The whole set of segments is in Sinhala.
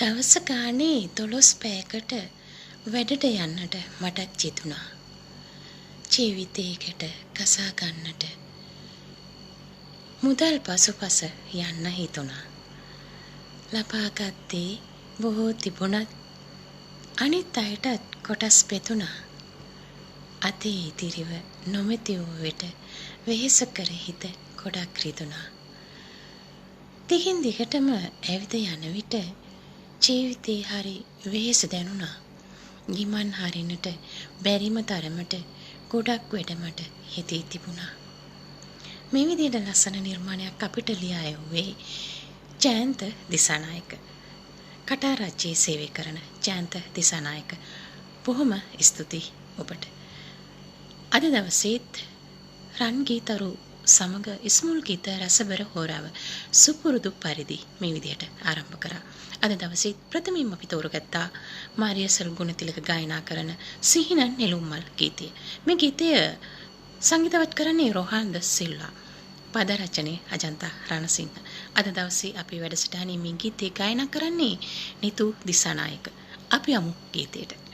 දවස ගානේ 12 පැයකට වැඩට යන්නට මටත් ජීතුණා. ජීවිතයකට කසා ගන්නට මුදල් පසුපස යන්න හිතුණා. ලබාගත්තේ බොහෝ තිබුණත් අනිත් අයටත් කොටස් පෙතුණා. අතේ ඉතිරිව නොමැති වූ විට වෙහෙස කර හිත ගොඩක් රිදුණා. දිගින් දිගටම ඇවිද යන විට ජීවිතේ හරි වෙහෙස දැනුණා. ගිමන් හරිනට බැරිම තරමට ගොඩක් වැඩමට හිතේ තිබුණා. මේ විදිහට ලස්සන නිර්මාණයක් අපිට ලියා යවුවේ ජයන්ත දිසානායක. කටා රාජ්‍යයේ සේවය කරන ජයන්ත දිසානායක. බොහොම ස්තුතියි ඔබට. අද දවසේත් රන් ගීතරු සමග ඉස්මුල් ගීත රසබර හෝරාව සුපුරුදු පරිදි මේ විදිහට ආරම්භ කරා. අද දවසේ ප්‍රථමයෙන්ම අපි තෝරගත්තා මාරියසල් ගුණතිලක ගායනා කරන සිහිනන් නෙළුම්මල් ගීතය. මේ ගීතය සංගීතවත් කරන්නේ රෝහන් ද සිල්වා. පද රචනයේ අජන්තා රණසිංහ. අද දවසේ අපි වැඩසටහනේ මේ ගීතය ගායනා කරන්නේ නිතු දිසානායක. අපි යමු ගීතයට.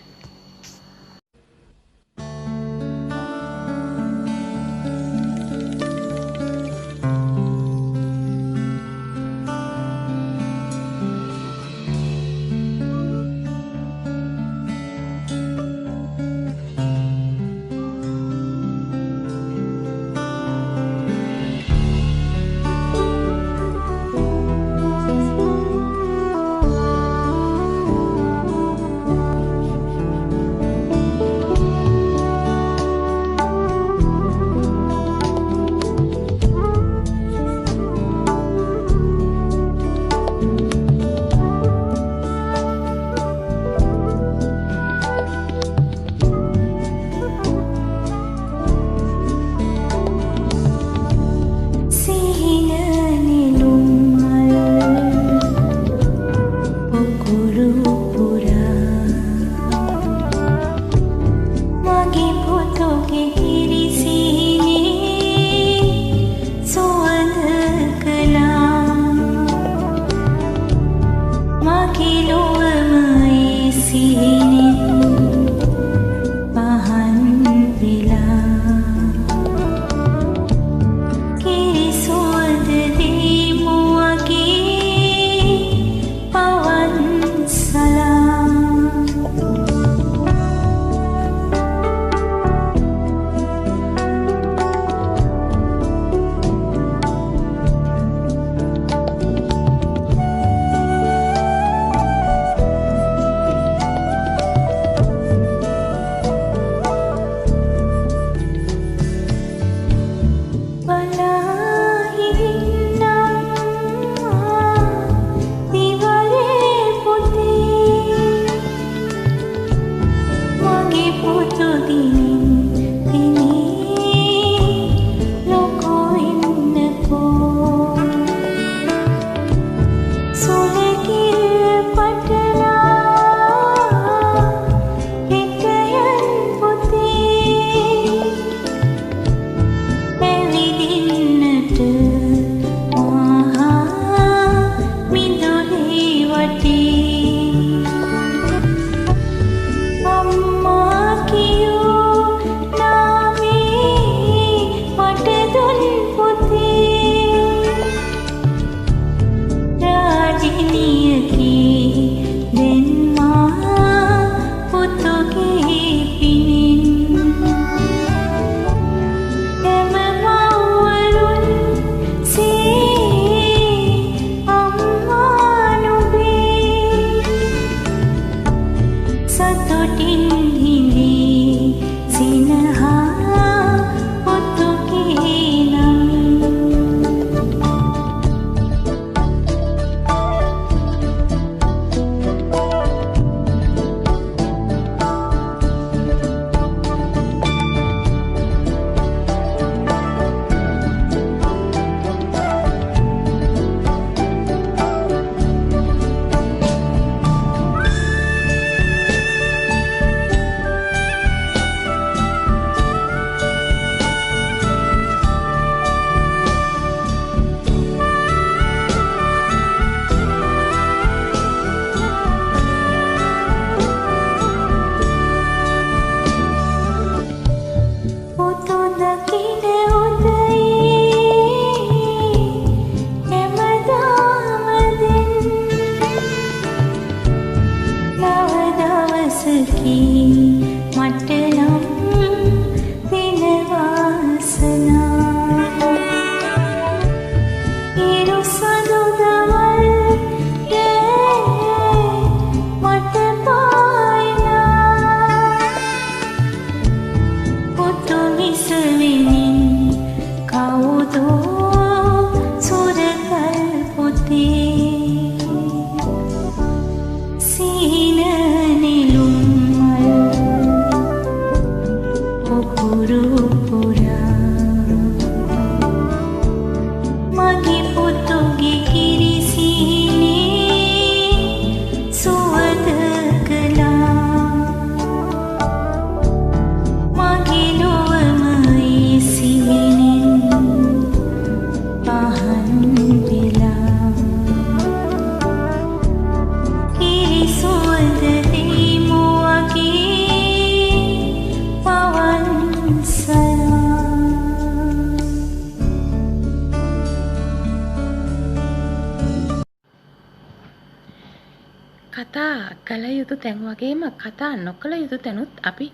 කළ යුතු තැන් වගේම කතා නොකළ යුතු තැනුත් අපි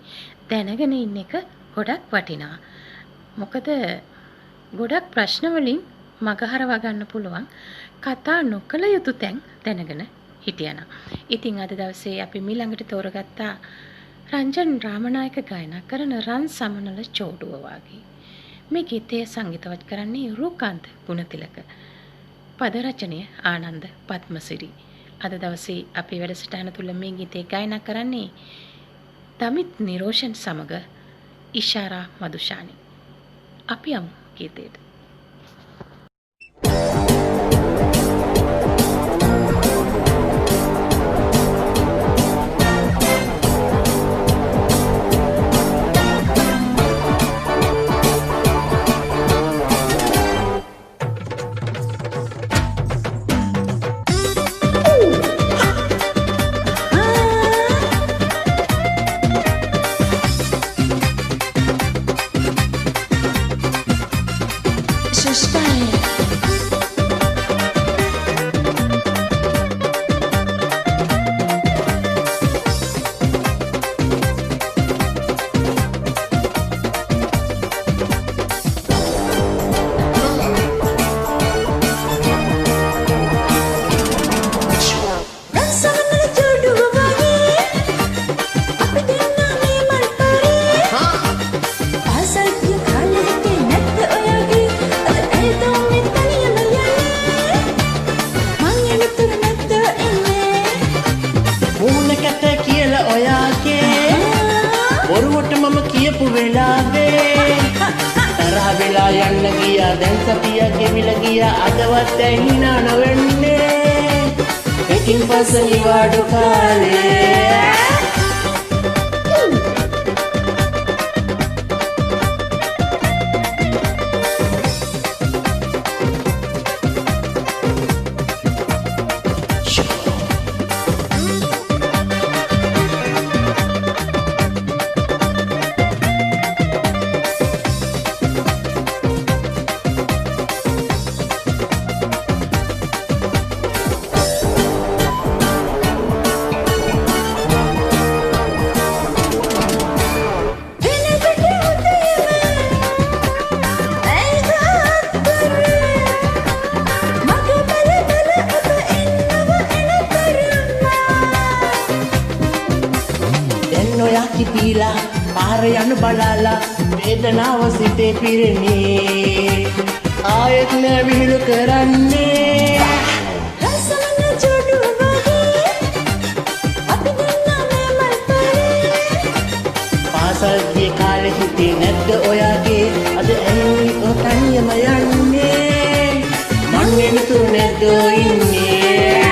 දැනගෙන ඉන්න එක ගොඩක් වටිනවා. මොකද ගොඩක් ප්‍රශ්න වලින් මගහරවා ගන්න පුළුවන් කතා නොකළ යුතු තැන් දැනගෙන හිටියනම්. ඉතින් අද දවසේ අපි ඊළඟට තෝරගත්තා රංජන් රාමනායක ගායනා කරන රන් සමනල චෝඩුව වගේ. මේ ගීතය සංගීතවත් කරන්නේ රූකාන්ත ගුණතිලක. පද රචනය ආනන්ද පද්මසිරි. අද දවසේ අපේ වැඩසටහන තුල මේ ගීතය ගායනා කරන්නේ දමිත් නිරෝෂන් සමග ඉෂාරා මදුෂානි. අපි යමු ගීතයට. වේදනාව සිතේ පිරෙන්නේ ආයෙත් නෑ විහිළු කරන්නේ රසමන ජෝඩුව වගේ අපි දෙන්නා මේ මල් පරේ පාසල් ගිය කාලේ හිතේ නැද්ද ඔයාගේ අද ඇයි ඔතනියම යන්නේ මන් වෙනතු නැද්ද ඉන්නේ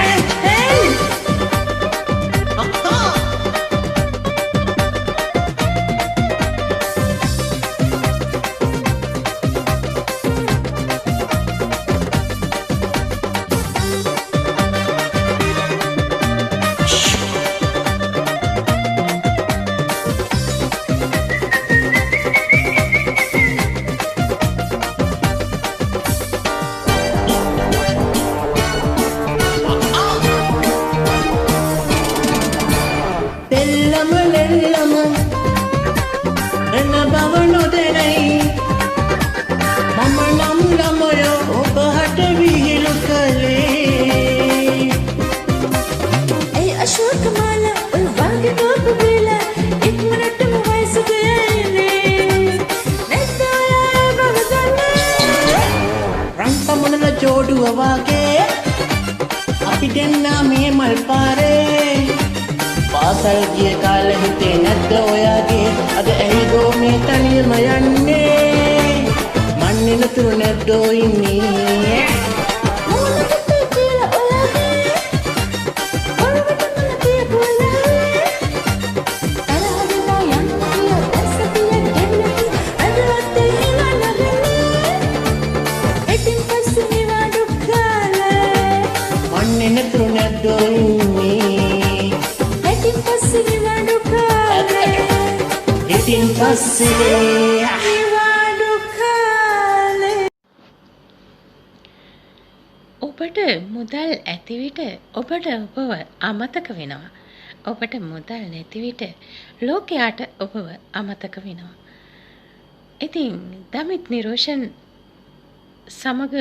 අපි දෙන්නා මේ මල් පාරේ පාසල් ගිය කාලේ හිතේ නැද්ද ඔයාගේ අද ඇයිදෝ මේ තනියම යන්නේ මන් නිතරම නැද්දෝ ඉන්නේ ඔබට මුදල් ඇති විට ඔබට ඔබව අමතක වෙනවා. ඔබට මුදල් නැති විට ලෝකයාට ඔබව අමතක වෙනවා. ඉතින් දමිත් නිරෝෂන් සමග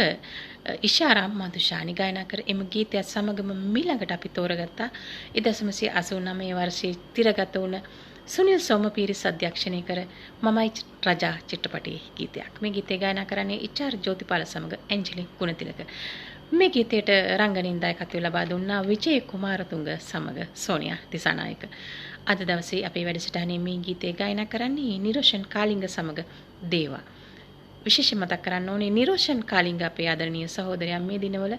ඉෂාරා මදුෂානි ගායනා කර එම ගීතයත් සමගම මිළඟට අපි තෝරගත්තා 1989 වර්ෂයේ තිරගත වුණ සුනිල් සෝමපීරිස් අධ්‍යක්ෂණය කර මමයි රජා චිත්‍රපටයේ ගීතයක්. මේ ගීතය ගායනා කරන්නේ ඉච්ඡාර ජෝතිපාල සමග ඇන්ජලි ගුණතිලක. මේ ගීතයට රංගනින් දායකත්වය ලබා දුන්නා විජේ කුමාරතුංග සමග සෝනියා දිසානායක. අද දවසේ අපේ වැඩසටහනේ මේ ගීතය ගායනා කරන්නේ නිරෝෂන් කාලිංග සමග දේවා. විශේෂ මතක් කරන්න ඕනේ නිරෝෂන් කාලිංග අපේ ආදරණීය සහෝදරයා මේ දිනවල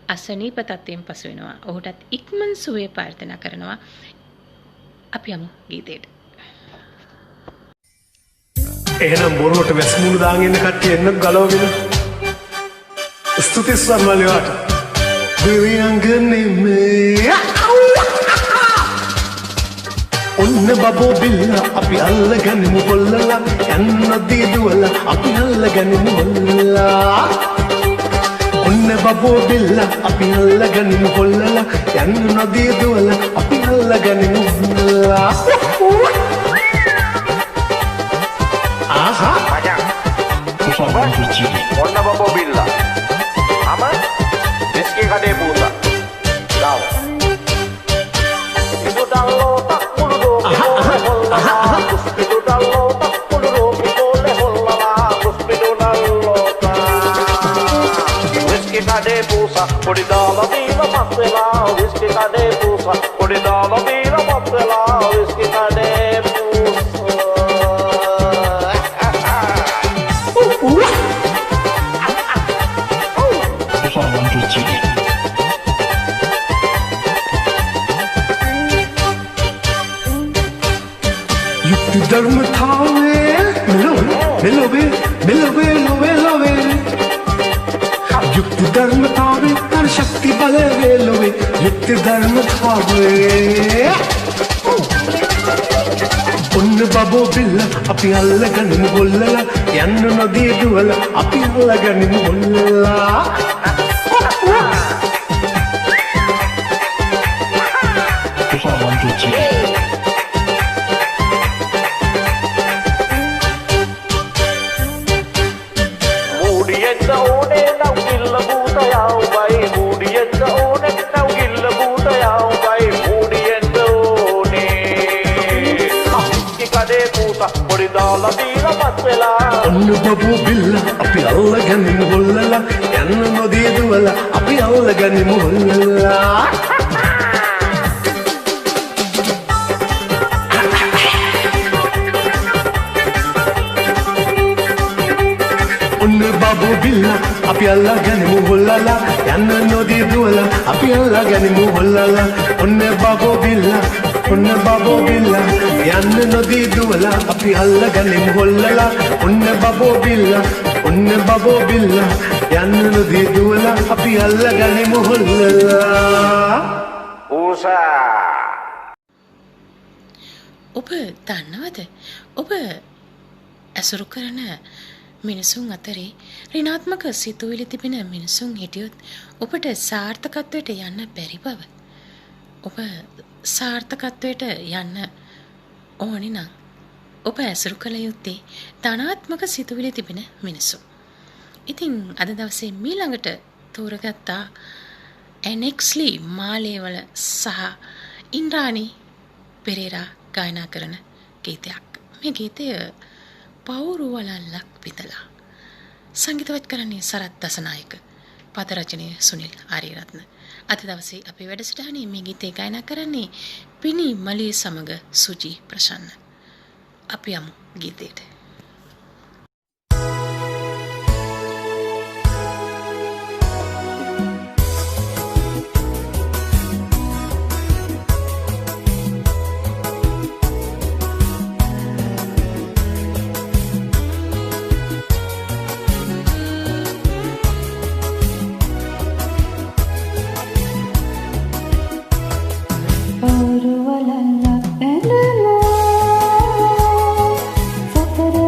අසනීප තත්ත්වයෙන් පසු වෙනවා. ඔහුටත් ඉක්මන් සුවය ප්‍රාර්ථනා කරනවා. අපි යමු ගීතයට. එහෙනම් බොරුවට වැස්මුණු දාගෙන ඉන්න කට්ටිය එන්න ගලවගෙන. ස්තුති සර්වලියට. දෙවියන්ගනේ මේ ඔන්න බබෝ බිල්ල අපි අල්ලගනිමු කොල්ලලා යන්න දීදුවල අපි අල්ලගනිමු කොල්ලලා ඔන්න බබෝ බිල්ල අපි අල්ලගනිමු කොල්ලලා යන්න දීදුවල අපි අල්ලගනිමු කොල්ලලා ආහා ඔන්න බබෝ බිල්ල අම දෙස්කේ කඩේ පූසා ගාව ඉබුදල්ලෝ කඩේ පූසා පොඩි දාලා දීලා මත් වෙලා විස්කි කඩේ පූසා පොඩි දාලා දීලා මත් වෙලා විස්කි කඩේ යුක්ති ධර්මතාවේ මෙලොවේ යුක්ති ධර්මතාවේ තර ශක්ති බල වේලොවේ යුක්ති ධර්මතාවේ ඔන්න බබෝ බිල්ල අපි අල්ලගනිමු ගොල්ලලා යන්න නොදී දුවල අපි අල්ලගනිමු ගොල්ලලා ඔන්න බබෝ බිල්ල අපි අල්ලගනිමු ගොල්ලලා යන්න නොදී දුවල අපි අල්ලගනිමු ගොල්ලලා ඔන්න බබෝ බිල්ල අපි අල්ලගනිමු ගොල්ලලා යන්න නොදී දුවල අපි අල්ලගනිමු ගොල්ලලා ඔන්න බබෝ බිල්ල ඔන්න බබෝ බිල්ල යන්න නොදී දුවල අපි අල්ලගනිමු ගොල්ලලා ඔන්න බබෝ බිල්ල ඔන්න බබෝ බිල්ල යන්න නොදී දුවල අපි අල්ලගනිමු ගොල්ලලා ඌසා ඔබ දන්නවද ඔබ ඇසුරු කරන මිනිසුන් අතරේ ඍණාත්මක සිතුවිලි තිබෙන මිනිසුන් හිටියොත් ඔබට සාර්ථකත්වයට යන්න බැරි බව. ඔබ සාර්ථකත්වයට යන්න ඕනි නම් ඔබ ඇසුරු කළ යුත්තේ ධනාත්මක සිතුවිලි තිබෙන මිනිසු. ඉතින් අද දවසේ මීළඟට තෝරගත්තා ඇනෙක්ස්ලි මාලේවල සහ ඉන්ද්‍රානි පෙරේරා ගායනා කරන ගීතයක්. මේ ගීතය පවුරු වලල්ලක් විතලා. සංගීතවත් කරන්නේ සරත් දසනායක. පද රචනය සුනිල් ආරියරත්න. අද දවසේ අපේ වැඩසටහනේ මේ ගීතය ගායනා කරන්නේ පිනි මලී සමග සුජි ප්‍රසන්න. අපි යමු ගීතයට. පවුරු වලල්ලක් බැඳලා සතර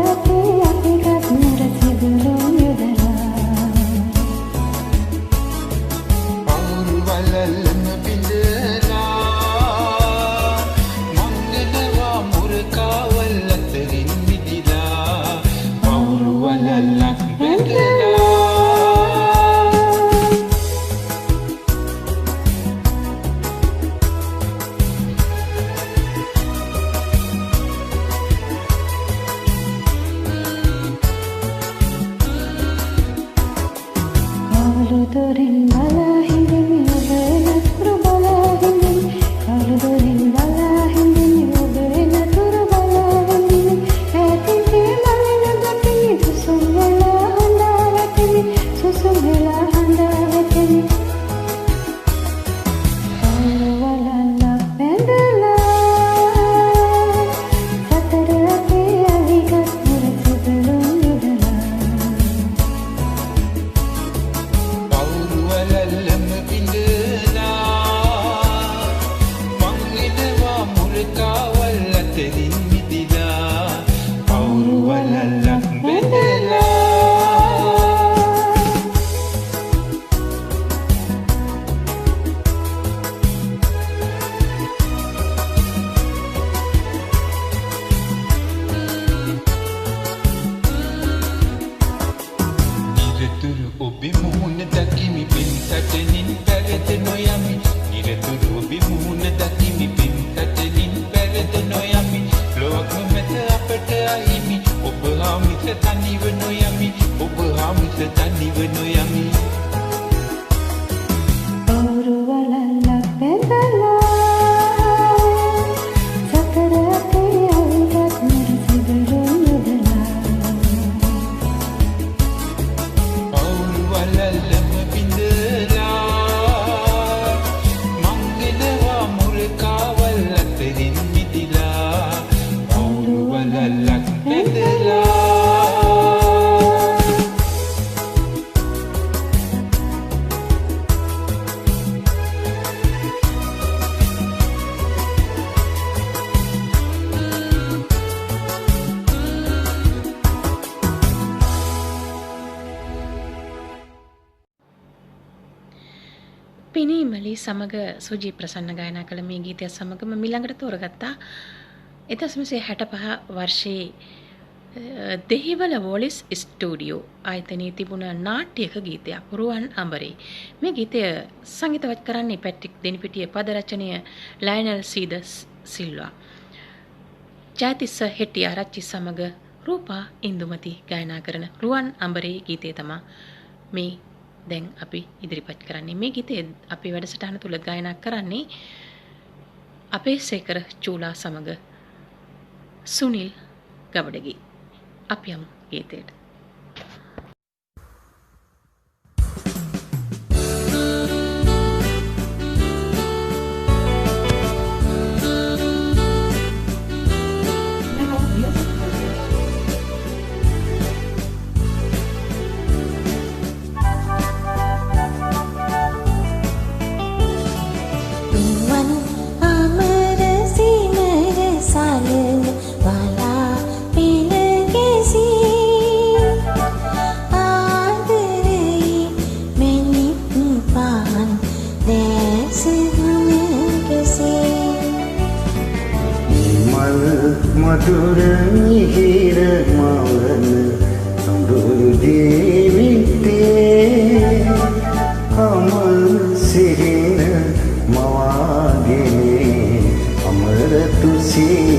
තටලින් පැරද නොයමි ඉරතුරු බිමුණ දකිමි පින් තටලින් පැරද නොයමි ලෝක මෙත අපට අහිමි ඔබ හා මිස තනිව නොයමි ඔබ හා මිස තනිව නොයමි පවුරු වලල්ලක් බැඳලා සතර අපේ අවිගත් නිරසිදුරුන් යොදලා පවුරු වලල්ලම බිඳලා මංගලවා මුරකාවල් අතරින් මිදිලා පවුරු වලල්ලක් බැඳලා පිනීමලි සමග සුජී ප්‍රසන්න ගායනා කළ මේ ගීතය සමගම මිළඟට තෝරගත්තා 1965 වර්ෂයේ දෙහිවල වොලිස් ස්ටුඩියෝ ආයතනයේ තිබුණ නාට්‍යක ගීතයක් රුවන් අඹරේ. මේ ගීතය සංගීතවත් කරන්නේ පැට්‍රික් දෙනිපිටිය, පද රචනය ලයනල් සීද සිල්වා. ජයතිස්ස හෙට්ටිආරච්චි සමග රූපා ඉන්දුමති ගායනා කරන රුවන් අඹරේ ගීතය තමයි මේ දැන් අපි ඉදිරිපත් කරන්නේ. මේ ගීතය අපේ වැඩසටහන තුල ගායනා කරන්නේ අපේ සේකර චූලා සමග සුනිල් ගවඩගේ. අපි යමු ගීතයට. මధుර මිහිර මවන සඳුරු ජීවිතේ කමල් සිරින මවාගෙන අමර තුසිතේ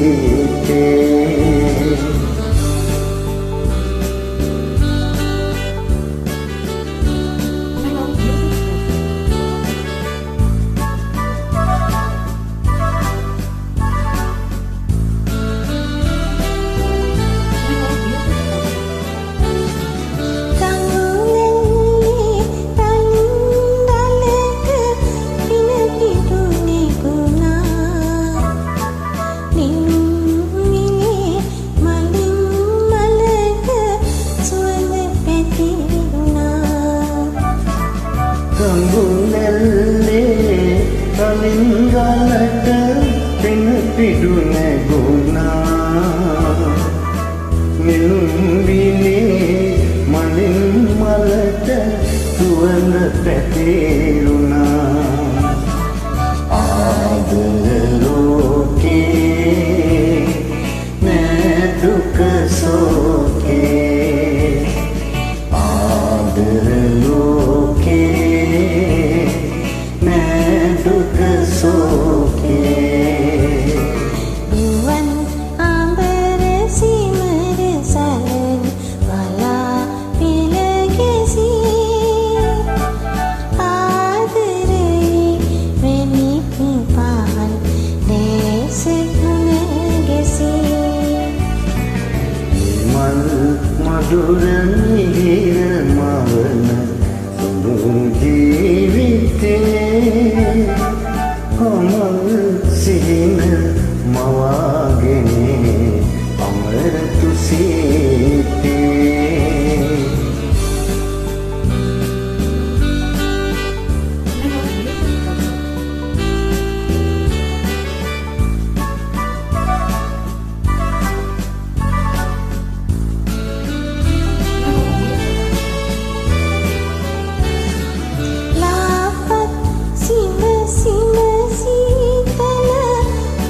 සිම සිම සීතල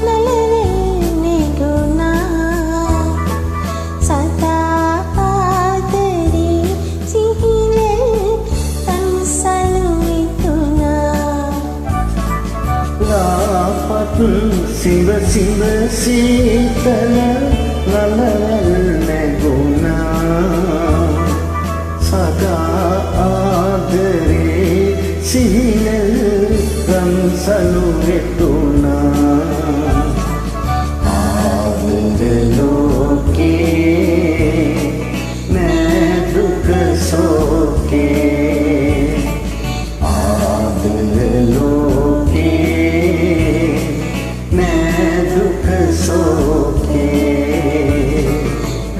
නලවෙන්නේ සිව සිව සීතල නලවල් නැගුණා සදා ආදරේ සිහිනල් රම්සලු වෙතුණා ආදර ලෝකේ නෑ දුක සෝකේ ආදර ලෝකේ නෑ දුක සෝකේ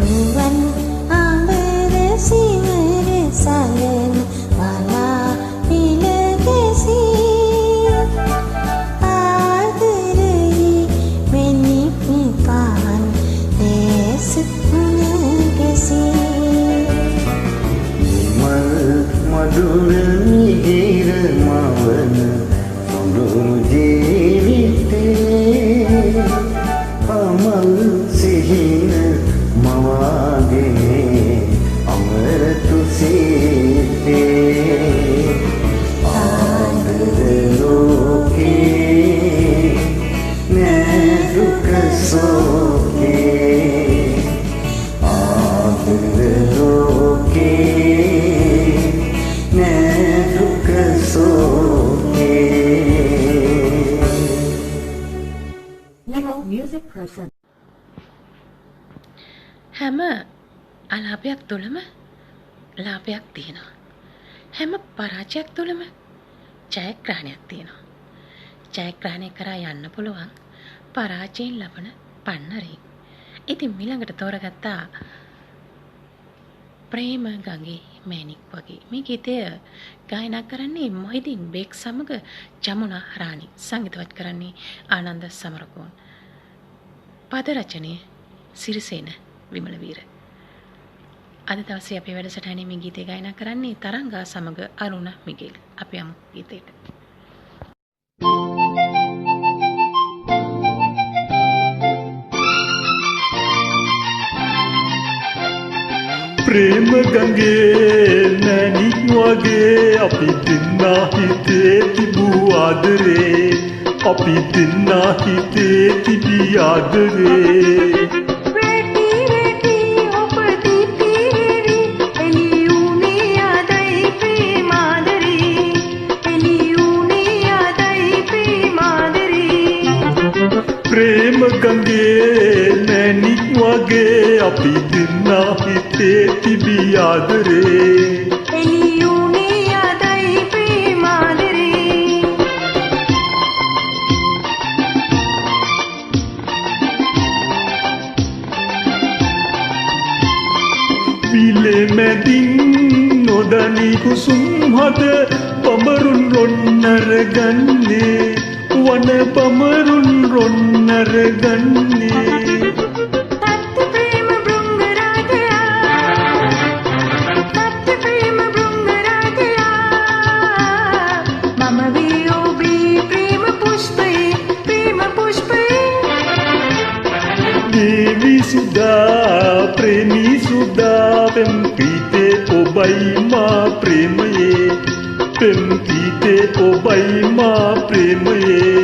රුවන් අඹර සිවර සලන වලා පිලකසී ආදරේ මෙනික් නිකාන් දේශුනකසී නිමල් මధుර මිහිර මවන සොඳුරු ජීවිතේ අමල් සිහින මවාගේ අමර තුසිතේ ආදර ලෝකේ නෑ දුක සෝකේ ආදර ලෝකේ නෑ දුක සෝකේ හැම අලාභයක් තුළම ලාභයක් තියෙනවා. හැම පරාජයක් තුළම ජයග්‍රහණයක් තියෙනවා. ජයග්‍රහණය කරා යන්න පුළුවන් පරාජයෙන් ලබන පන්නරේ. ඉතින් ඊළඟට තෝරගත්තා ප්‍රේම ගඟේ මෑණික් වගේ. මේ ගීතය ගායනා කරන්නේ මොහිදින් බේග් සමග ජමුනා රාණි. සංගීතවත් කරන්නේ ආනන්ද සමරකෝන්. පද රචනය සිරිසේන විමලවීර. අද දවසේ අපේ වැඩසටහනේ මේ ගීතය ගායනා කරන්නේ තරංගා සමග අරුණ මිගෙල්. අපි යමු ගීතයට. ප්‍රේම ගඟේ මෑණික් වගේ අපි දෙන්නා හිතේ තිබූ ආදරේ අපි දෙන්නා හිතේ තිබී ආදරේ රෙටි රෙටි ඔබදී පිරෙවි එළියුනේ ආදයි ප්‍රේමාදරේ එළියුනේ ආදයි ප්‍රේමාදරේ ප්‍රේම ගඟේ මෑණික් වගේ අපි දෙන්නා හිතේ තිබී ආදරේ එළියුනේ ආදයි ප්‍රේමාදරේ විලේ මැදින් නොදනී කුසුම් හද බඹරුන් රොන්නර ගන්නේ වන බඹරුන් රොන්නර ගන්නේ තත්ත ප්‍රේම බෘංග රාජයා තත්ත ප්‍රේම බෘංග රාජයා මම වේ ඔබේ ප්‍රේම පුෂ්පේ දේවි සුදා ප්‍රේමී සුදා පෙම් පීතේ ඔබයි මා ප්‍රේමයේ පෙම් පීතේ ඔබයි මා ප්‍රේමයේ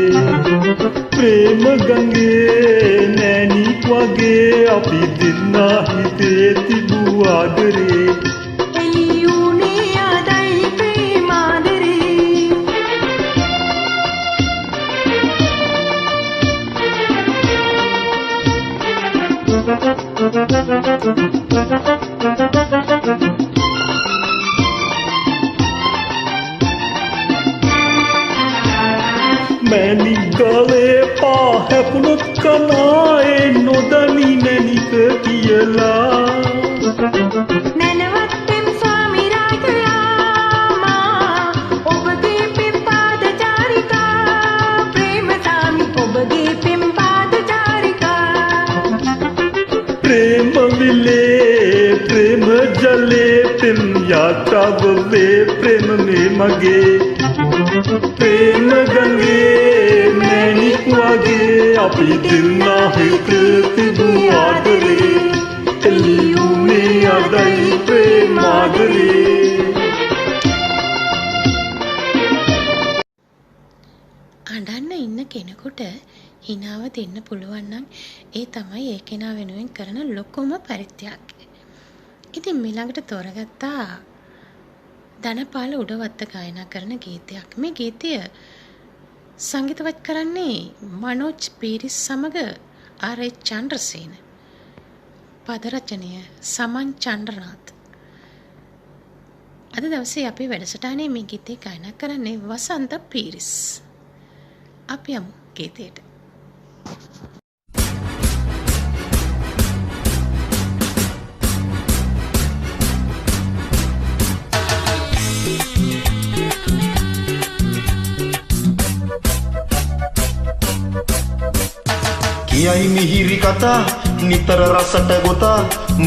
ප්‍රේම ගඟේ නෑනික් වගේ අපි දෙන්නා හිතේ තිබූ ආදරේ එළියුනේ ආදයි ප්‍රේමාදරේ මෑණික් ගලේ පා හැපුණොත් කනායේ නොදනී මැණික කියලා නැනවත් පෙම් ස්වාමි රාජයා ඔබගේ පෙම් පාද චාරිකා ප්‍රේම සාමි ඔබගේ පෙම් පාද චාරිකා ප්‍රේම විලේ ප්‍රේම ජලේ පෙම් යාත්‍රාවලේ ප්‍රේම මේ මගේ ප්‍රේම ගඟේ මෑණික් වගේ අපි දෙන්නා හිතේ තිබූ ආදරේ එළියුනේ ආදයි ප්‍රේමාදරේ අඬන්න ඉන්න කෙනෙකුට හිනාව දෙන්න පුළුවන් නම් ඒ තමයි ඒ කෙනා වෙනුවෙන් කරන ලොකුම පරිත්‍යාගය. ඉතින් ඊළඟට තෝරගත්තා ධනපාල උඩවත්ත ගායනා කරන ගීතයක්. මේ ගීතය සංගීතවත් කරන්නේ මනෝජ් පීරිස් සමග ආර්.ඒ. චන්ද්‍රසේන. පද රචනය සමන් චන්ද්‍රනාත්. අද දවසේ අපේ වැඩසටහනේ මේ ගීතය ගායනා කරන්නේ වසන්ත පීරිස්. අපි යමු ගීතයට. කියයි මිහිරි කතා නිතර රසට ගොතා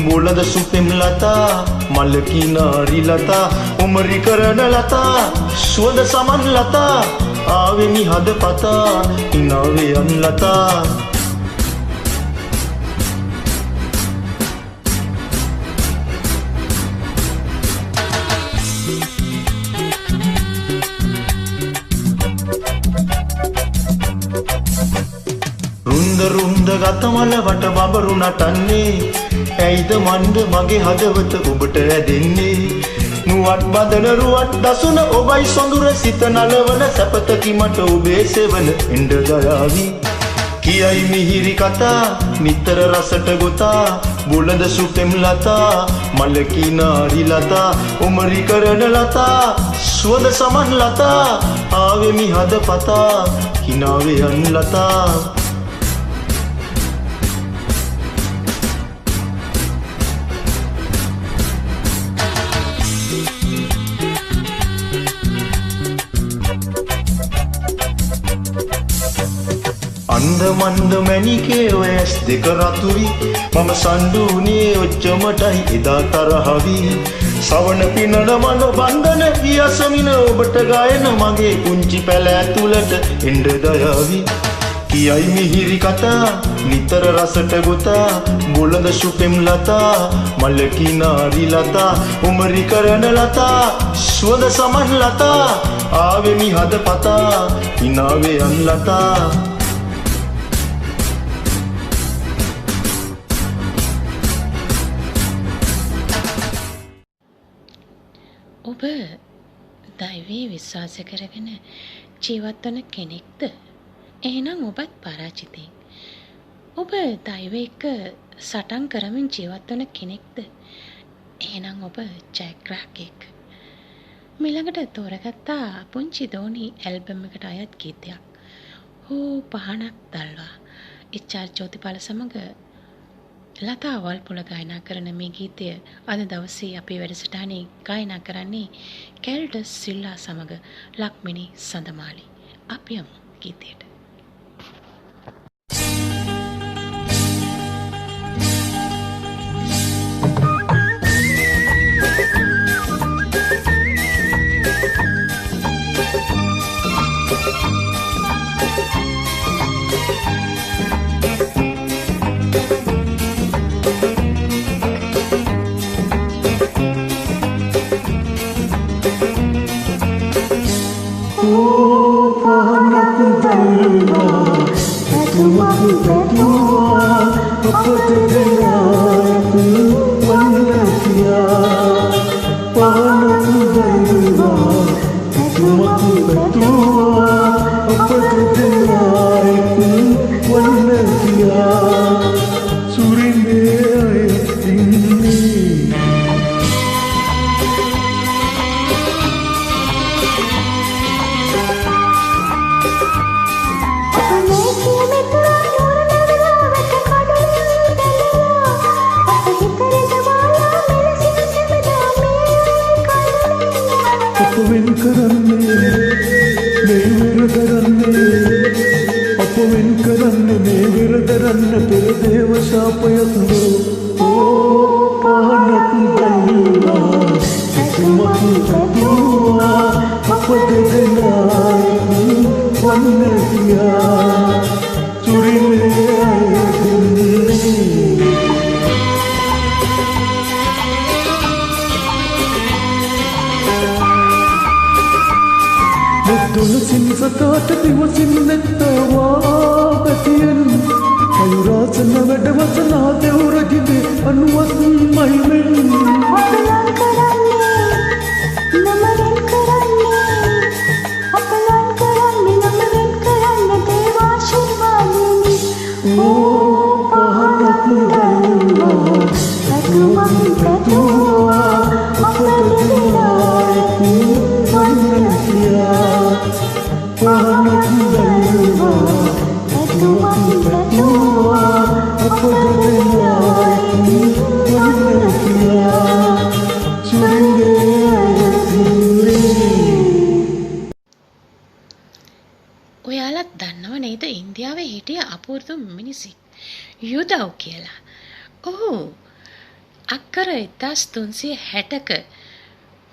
බොළඳ සුපෙම් ලතා මල්ලකි නාරි ලතා උමරි කරන ලතා සුවඳ සමන් ලතා ආවෙමි හද පතා ඉනාවේ යන් ලතා රුන්ද ගතමල වට බබරු නටන්නේ ඇයිද මන්ද මගේ හදවත ඔබට ඇදෙන්නේ නුවත් බදන රුවත් දසුන ඔබයි සොඳුර සිත නලවන සැපතකි මට ඔබේ සෙවන එඬ දයාවි කියයි මිහිරි කතා නිතර රසට ගොතා බුලඳ සුපෙම් ලතා මල්ලකි නාරි ලතා උමරි කරන ලතා සුවඳ සමන් ලතා ආවෙමි හද පතා හිනාවේ යන් ලතා අන්ද මන්ද මැණිකේ ඔය ඇස් දෙක රතුවි මම සණ්ඩුනේ ඔච්චමටයි එදා තරහවි සවන පිනන මන බන්ධන වියසමින ඔබට ගායන මගේ කුංචි පැල ඇතුළට එඬ දයාවි කියයි මිහිරි කතා නිතර රසට ගොතා බොළඳ සුපෙම් ලතා මල්ලකි නාරි ලතා උමරි කරන ලතා සුවඳ සමන් ලතා ආවෙමි හද පතා හිනාවේ යන් ලතා ඔබ දෛවයේ විශ්වාස කරගෙන ජීවත් වන කෙනෙක්ද? එහෙනම් ඔබත් පරාජිතෙක්. ඔබ දෛවය එක්ක සටන් කරමින් ජීවත් වන කෙනෙක්ද? එහෙනම් ඔබ ජයග්‍රාහකයෙක්. ඊළඟට තෝරගත්තා පුංචි දෝනි ඇල්බම් එකට අයත් ගීතයක්. හෝ පහනක් දල්වා. එච්.ආර්. ජෝතිපාල සමග ලතා වල්පොල ගායනා කරන මේ ගීතය අද දවසේ අපේ වැඩසටහනේ ගායනා කරන්නේ කැල්ටස් සිල්ලා සමග ලක්මිනී සඳමාලි. අපි යමු ගීතයට. දුලසින් සතට දිවසින් නැත්තවා ඔයාලත් දන්නව නේද ඉන්දියාවේ හිටිය අපූර්ව මිනිසෙක් යුදව් කියලා. ඔහු අක්කර 1360ක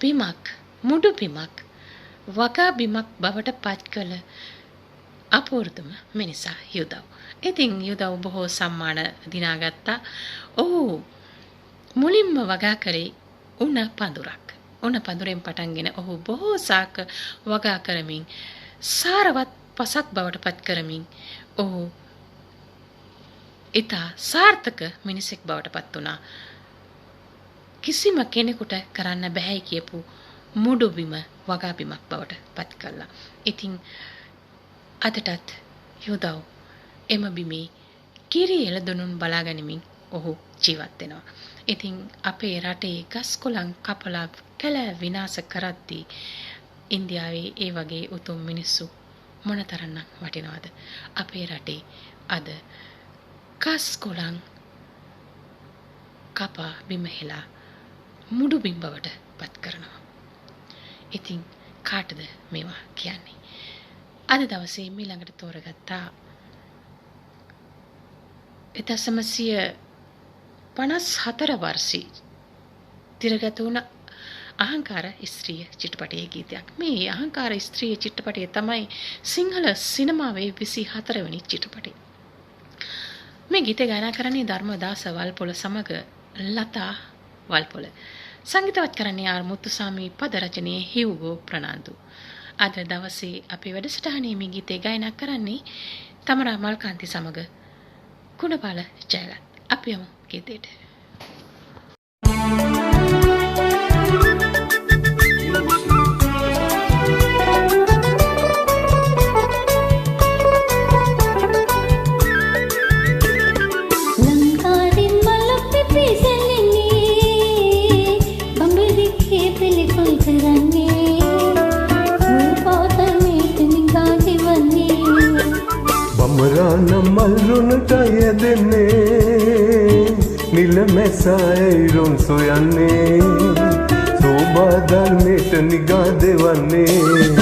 බිමක් මුඩු බිමක් වගා බිමක් බවට පත් කළ අපූර්වම මිනිසා යුදව්. ඉතින් යුදව් බොහෝ සම්මාන දිනාගත්තා. ඔහු මුලින්ම වගා කරේ උණ පඳුරක්. උණ පඳුරෙන් පටන්ගෙන ඔහු බොහෝ සාක වගා කරමින් සාරවත් පසක් බවට පත් කරමින් ඔහු ඉතා සාර්ථක මිනිසෙක් බවට පත් වුණා. කිසිම කෙනෙකුට කරන්න බැහැ කියපු මුඩු බිම වගා බිමක් බවට පත් කළා. ඉතින් අදටත් යුදව් එම බිමේ කිරි එළදෙනුන් බලා ගනිමින් ඔහු ජීවත් වෙනවා. ඉතින් අපේ රටේ ගස් කොළන් කපලා කැලෑ විනාශ කරද්දී ඉන්දියාවේ ඒ වගේ උතුම් මිනිස්සු මොනතරම් වටිනවද? අපේ රටේ අද ගස් කොළන් කපා බිම හෙලා මුඩු බිම් බවට පත් කරනවා. ඉතින් කාටද මේවා කියන්නේ? අද දවසේ ඊළඟට තෝරගත්තා 1954 වර්ෂී තිරගත වුණ අහංකාර ස්ත්‍රිය චිත්‍රපටයේ ගීතයක්. මේ අහංකාර ස්ත්‍රිය චිත්‍රපටය තමයි සිංහල සිනමාවේ 24 වෙනි චිත්‍රපටය. මේ ගීතය ගායනා කරන්නේ ධර්මදාස වල්පොල සමග ලතා වල්පොල. සංගීතවත් කරන්නේ ආර් මුතුසාමි, පද රචනයේ හියුගෝ ප්‍රනාන්දු. අද දවසේ අපේ වැඩසටහනේ මේ ගීතය ගායනා කරන්නේ තමරා මල්කාන්ති සමග ගුණපාල ජයලත්. අපි යමු ගීතයට. මල්රුණට යදෙන්නේ නිල මැසයිරුම් සොයන්නේ සෝබාධර්මයට නිගා දෙවන්නේ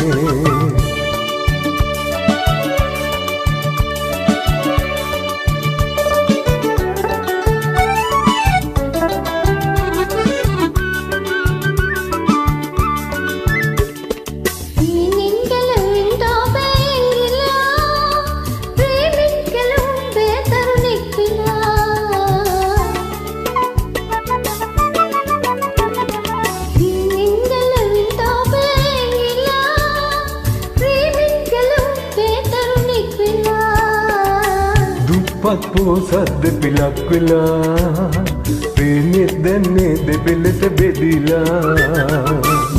සද්ද පිලක් වෙලා ප්‍රේමෙත් දැන්නේ දෙපෙළට බෙදිලා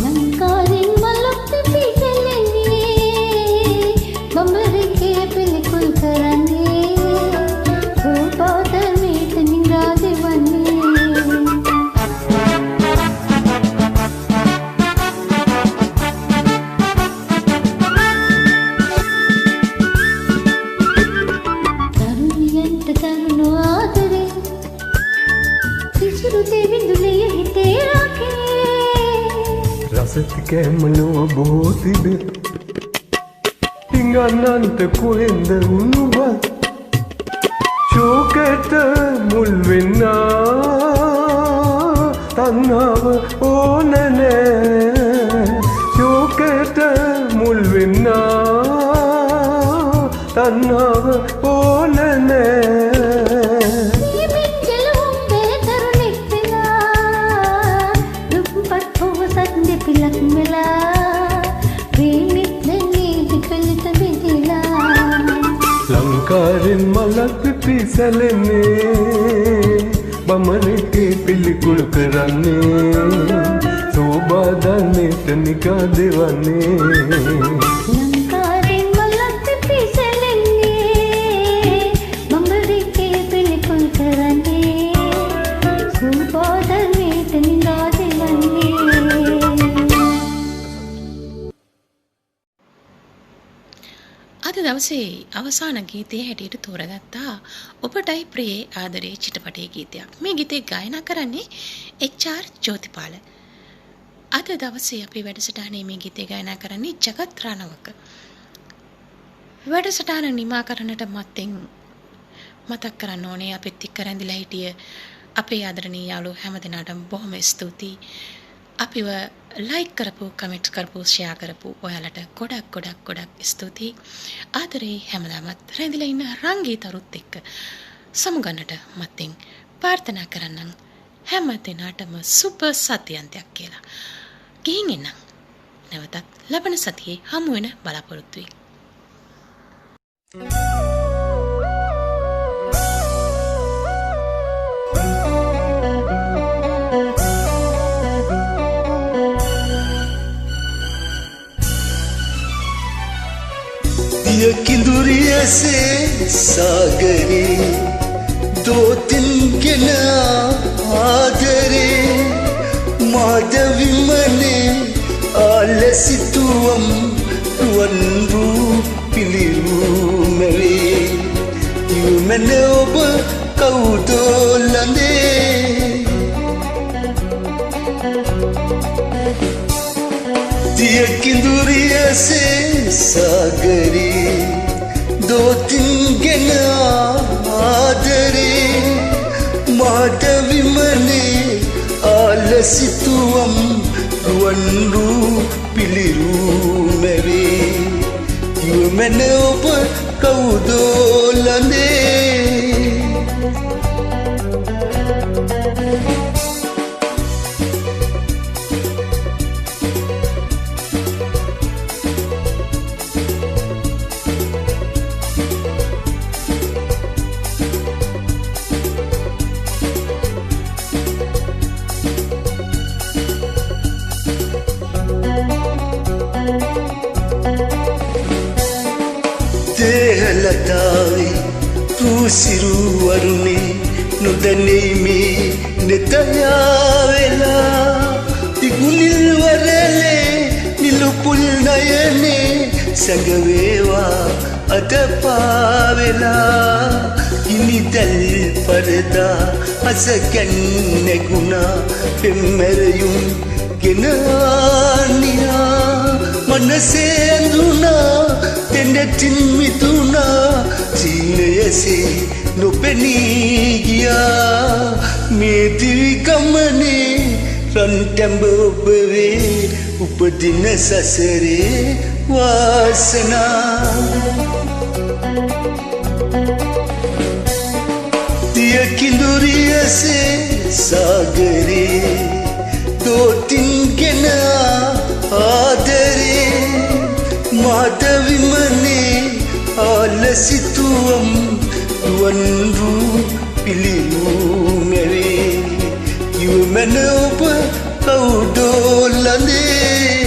ලංකාවෙන් මලක් පිපිසෙලන්නේ බඹරකේ පිළිකුල් කරන්නේ රූපෝදමේට නිරා දෙවන්නේ රසති කැමලෝ බොහෝ තිබේ හිඟන්නන්ට කොහෙන්ද උණුබත් ශෝකයට මුල් වෙන්නා තණ්හාව ඕන නෑ ශෝකයට මුල් වෙන්නා තණ්හාව ඕන නෑ ලංකාවෙන් මලක් පිපිසැලෙන්නේ බඹරකේ පිළිකුල් කරන්නේ සෝබාධර්මයට නිගා දෙවන්නේ ලංකාවෙන් මලක් පිපිසෙලන්නේ බඹරකේ පිළිකුල් කරන්නේ දවසේ අවසාන ගීතයේ හැටියට තෝරගත්තා ඔබටයි ප්‍රියේ ආදරේ චිත්‍රපටයේ ගීතයක්. මේ ගීතේ ගායනා කරන්නේ එච්.ආර්. ජෝතිපාල. අද දවසේ අපි වැඩසටහනේ මේ ගීතේ ගායනා කරන්නේ ජගත් රණවක. වැඩසටහන නිමා කරන්නට මත්තෙන් මතක් කරන්න ඕනේ අපිත් එක්ක රැඳිලා හිටිය අපේ ආදරණීය යාළුවෝ හැමදෙනාටම බොහොම ස්තුතියි. අපිව ලයික් කරපු, කමෙන්ට් කරපු, ෂෙයා කරපු ඔයාලට ගොඩක් ස්තුතියි. ආදරේ හැමදාමත් රැඳිලා ඉන්න රංගීතරුත් එක්ක සමුගන්නට මත්තෙන් ප්‍රාර්ථනා කරන්නම් හැම දිනටම සුබ සතියන්තයක් කියලා. ගිහින් එන්නම්. නැවතත් ලබන සතියේ හමු වෙන බලාපොරොත්තු වෙයි. दिया किंदुरिया से सागरे दो दिन के ना आदरे माधवी मने आलसितुवम रुवन्रू पिलिरू मेरे यू मैंने अब कौदो लंदे दिया किंदुरिया से सागरे दो दिन के ना आदरे माधवी मने आलसितुवम रुवन्रू पिलिरू मेरे यू मैंने अब कौदो लंदे देहलताई तूसिरू वरुणे नुदनेमी नेतयावेला तिगुनिल वरले निलुपुल नयने संगवेवा अदपावेला इनिदल परदा असकन्ने गुना पेम्मरयुं ගෙනානියා मनसे अंदुना तेनेटिन मितुना जीनयसे නොපෙනී ගියා මේ දිවි ගමනේ රන්ටැඹ ඔබවේ උපදින සසරේ වාසනා දිය කිඳුරියසේ සාගරේ තෝටින්ගෙන ආදරේ මාධවිමනේ ආලසිතුවම් රුවන්රු පිළිරු මෙවේ යුමන ඔබ කවුදෝ ලඳේ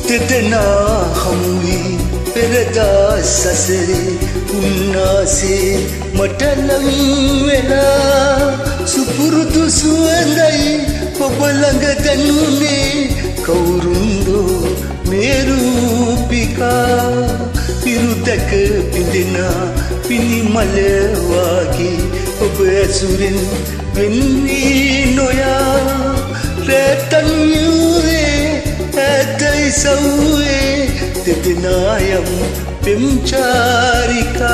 तेतना हमुई पेरदा ससरे उन्नासे मटलम वेला सुपुरुतु सुवंदई पबलंग तन्नुने कौरुंदो मेरूपिका पिरुतक पिंदिना पिनी मलवागी ඔබ ඇසුරෙන් වෙන්නේ නොයා රැතන් යුවේ ඇතයි සව්වේ දෙදෙනායම් පෙම්චාරිකා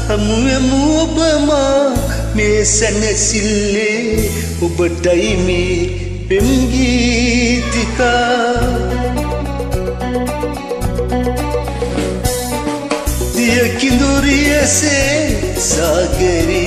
හමුවෙමු ඔබමා මේ සැනසිල්ලේ ඔබටයි මේ පෙම් ගීතිකා प्रिय से सागरी